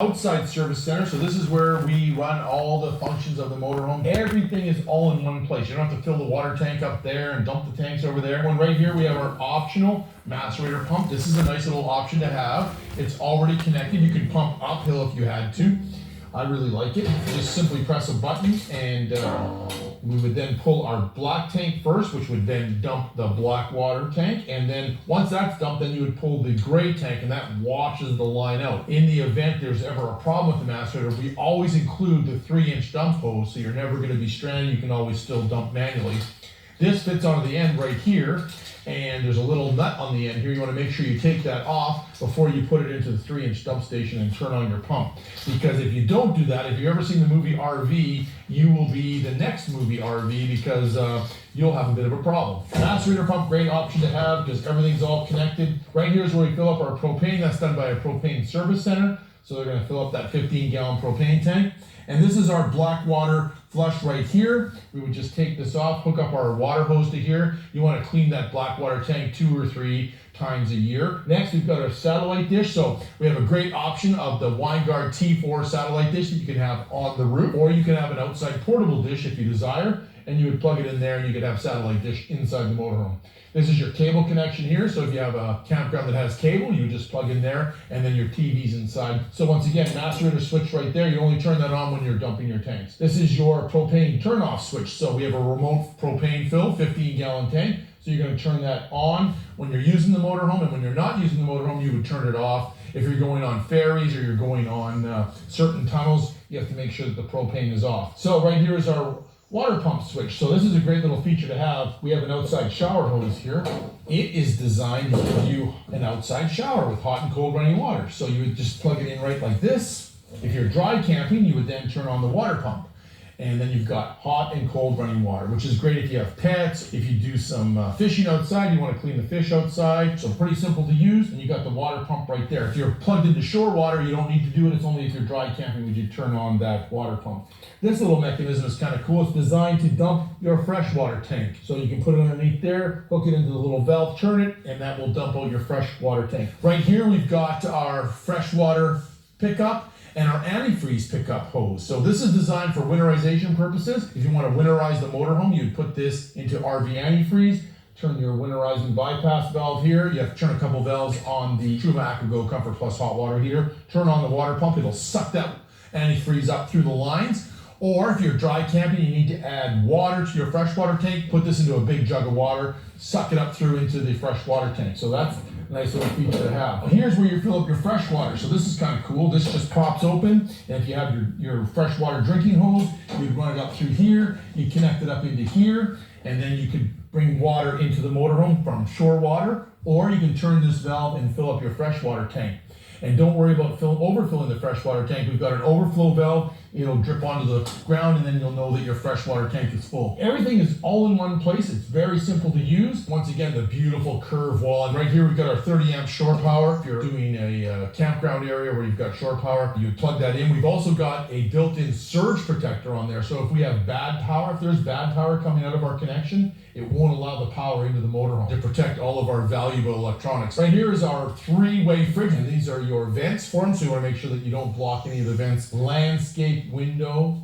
outside service center. So this is where we run all the functions of the motorhome. Everything is all in one place. You don't have to fill the water tank up there and dump the tanks over there. And right here we have our optional macerator pump. This is a nice little option to have. It's already connected. You can pump uphill if you had to. I really like it. Just simply press a button and we would then pull our black tank first, which would then dump the black water tank. And then once that's dumped, then you would pull the gray tank and that washes the line out. In the event there's ever a problem with the macerator, we always include the 3-inch dump hose, so you're never going to be stranded. You can always still dump manually. This fits onto the end right here, and there's a little nut on the end here. You want to make sure you take that off before you put it into the 3-inch dump station and turn on your pump. Because if you don't do that, if you've ever seen the movie RV, you will be the next movie RV because you'll have a bit of a problem. Macerator pump, great option to have because everything's all connected. Right here is where we fill up our propane. That's done by a propane service center. So they're going to fill up that 15-gallon propane tank. And this is our black water flush right here. We would just take this off, hook up our water hose to here. You want to clean that black water tank 2 or 3 times a year. Next, we've got our satellite dish. So we have a great option of the Winegard T4 satellite dish that you can have on the roof, or you can have an outside portable dish if you desire, and you would plug it in there and you could have satellite dish inside the motorhome. This is your cable connection here. So if you have a campground that has cable, you just plug in there and then your TV's inside. So once again, macerator switch right there. You only turn that on when you're dumping your tanks. This is your propane turn off switch. So we have a remote propane fill, 15-gallon tank. So you're going to turn that on when you're using the motorhome, and when you're not using the motorhome, you would turn it off. If you're going on ferries or you're going on certain tunnels, you have to make sure that the propane is off. So right here is our water pump switch. So this is a great little feature to have. We have an outside shower hose here. It is designed to give you an outside shower with hot and cold running water. So you would just plug it in right like this. If you're dry camping, you would then turn on the water pump. And then you've got hot and cold running water, which is great if you have pets. If you do some fishing outside, you want to clean the fish outside. So pretty simple to use, and you got the water pump right there. If you're plugged into shore water, you don't need to do it. It's only if you're dry camping would you turn on that water pump. This little mechanism is kind of cool. It's designed to dump your freshwater tank. So you can put it underneath there, hook it into the little valve, turn it, and that will dump out your freshwater tank. Right here, we've got our freshwater pickup and our antifreeze pickup hose. So this is designed for winterization purposes. If you want to winterize the motorhome, you'd put this into RV antifreeze, turn your winterizing bypass valve here. You have to turn a couple valves on the Truma AquaGo Comfort Plus hot water heater. Turn on the water pump, it'll suck that antifreeze up through the lines. Or if you're dry camping, you need to add water to your freshwater tank, put this into a big jug of water, suck it up through into the freshwater tank. So that's a nice little feature to have. Here's where you fill up your fresh water. So this is kind of cool. This just pops open, and if you have your freshwater drinking hose, you'd run it up through here, you connect it up into here, and then you could bring water into the motorhome from shore water, or you can turn this valve and fill up your freshwater tank. And don't worry about overfilling the freshwater tank. We've got an overflow valve. It'll drip onto the ground, and then you'll know that your freshwater tank is full. Everything is all in one place. It's very simple to use. Once again, the beautiful curved wall. And right here, we've got our 30 amp shore power. If you're doing a campground area where you've got shore power, you plug that in. We've also got a built-in surge protector on there. So if we have bad power, if there's bad power coming out of our connection, it won't allow the power into the motorhome to protect all of our valuable electronics. Right here is our 3-way fridge, and these are your vents for them, so you want to make sure that you don't block any of the vents. Landscape window.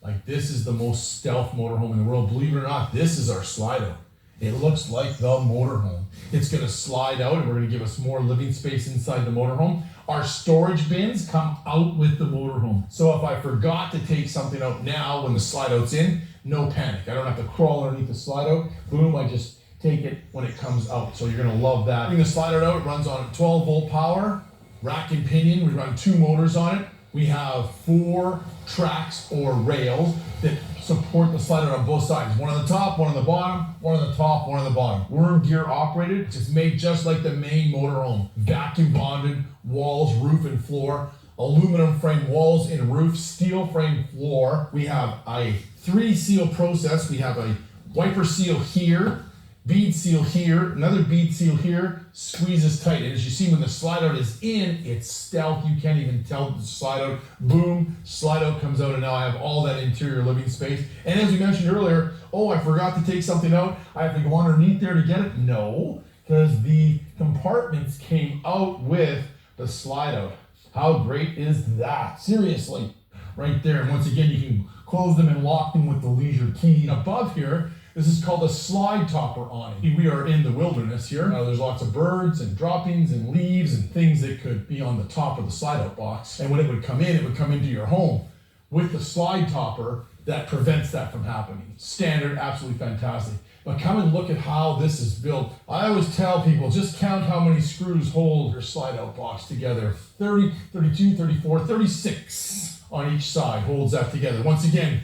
Like, this is the most stealth motorhome in the world. Believe it or not, this is our slide out. It looks like the motorhome. It's going to slide out, and we're going to give us more living space inside the motorhome. Our storage bins come out with the motorhome. So if I forgot to take something out now when the slide out's in, no panic. I don't have to crawl underneath the slide out. Boom, I just take it when it comes out. So you're going to love that. Bring the slide out, it runs on 12-volt power, rack and pinion. We run 2 motors on it. We have 4 tracks or rails that support the slider on both sides. One on the top, one on the bottom, one on the top, one on the bottom. Worm gear operated. It's made just like the main motorhome. Vacuum bonded walls, roof and floor, aluminum frame walls and roof, steel frame floor. We have a 3 seal process. We have a wiper seal here, bead seal here, another bead seal here, squeezes tight. And as you see, when the slide out is in, it's stealth. You can't even tell the slide out. Boom, slide out comes out, and now I have all that interior living space. And as we mentioned earlier, oh, I forgot to take something out. I have to go underneath there to get it. No, because the compartments came out with the slide out. How great is that? Seriously, right there. And once again, you can close them and lock them with the leisure key. Above here, this is called a slide topper awning. We are in the wilderness here. There's lots of birds and droppings and leaves and things that could be on the top of the slide out box. And when it would come in, it would come into your home with the slide topper that prevents that from happening. Standard, absolutely fantastic. But come and look at how this is built. I always tell people, just count how many screws hold your slide out box together. 30, 32, 34, 36 on each side holds that together. Once again,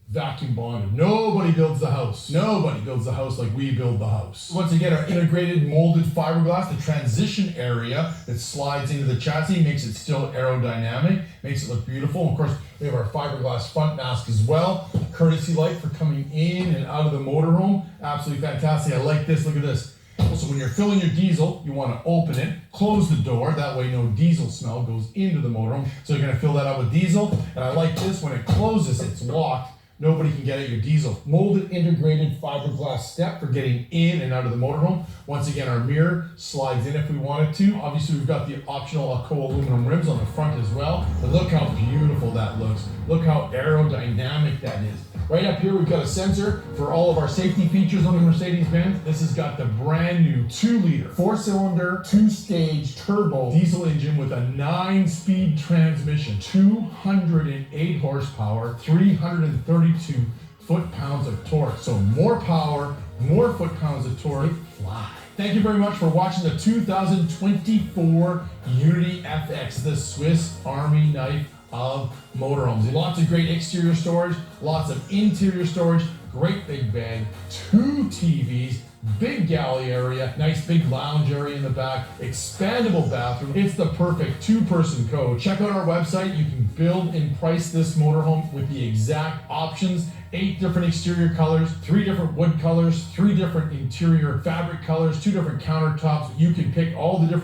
vacuum bonded. Nobody builds the house. Nobody builds the house like we build the house. Once again, our integrated molded fiberglass, the transition area that slides into the chassis makes it still aerodynamic, makes it look beautiful. Of course, we have our fiberglass front mask as well. Courtesy light for coming in and out of the motorhome. Absolutely fantastic. I like this. Look at this. So when you're filling your diesel, you want to open it, close the door, that way no diesel smell goes into the motorhome. So you're going to fill that up with diesel. And I like this, when it closes, it's locked. Nobody can get at your diesel. Molded integrated fiberglass step for getting in and out of the motorhome. Once again, our mirror slides in if we wanted to. Obviously, we've got the optional Alcoa aluminum rims on the front as well. But look how beautiful that looks. Look how aerodynamic that is. Right up here, we've got a sensor for all of our safety features on the Mercedes-Benz. This has got the brand new 2-liter, 4-cylinder, 2-stage turbo diesel engine with a 9-speed transmission, 208 horsepower, 332 foot-pounds of torque. So more power, more foot-pounds of torque. Fly. Thank you very much for watching the 2024 Unity FX, the Swiss Army knife of motorhomes. Lots of great exterior storage, lots of interior storage, great big bag, 2 TVs, big galley area, nice big lounge area in the back, expandable bathroom. It's the perfect 2-person coach. Check out our website. You can build and price this motorhome with the exact options. 8 different exterior colors, 3 different wood colors, 3 different interior fabric colors, 2 different countertops. You can pick all the different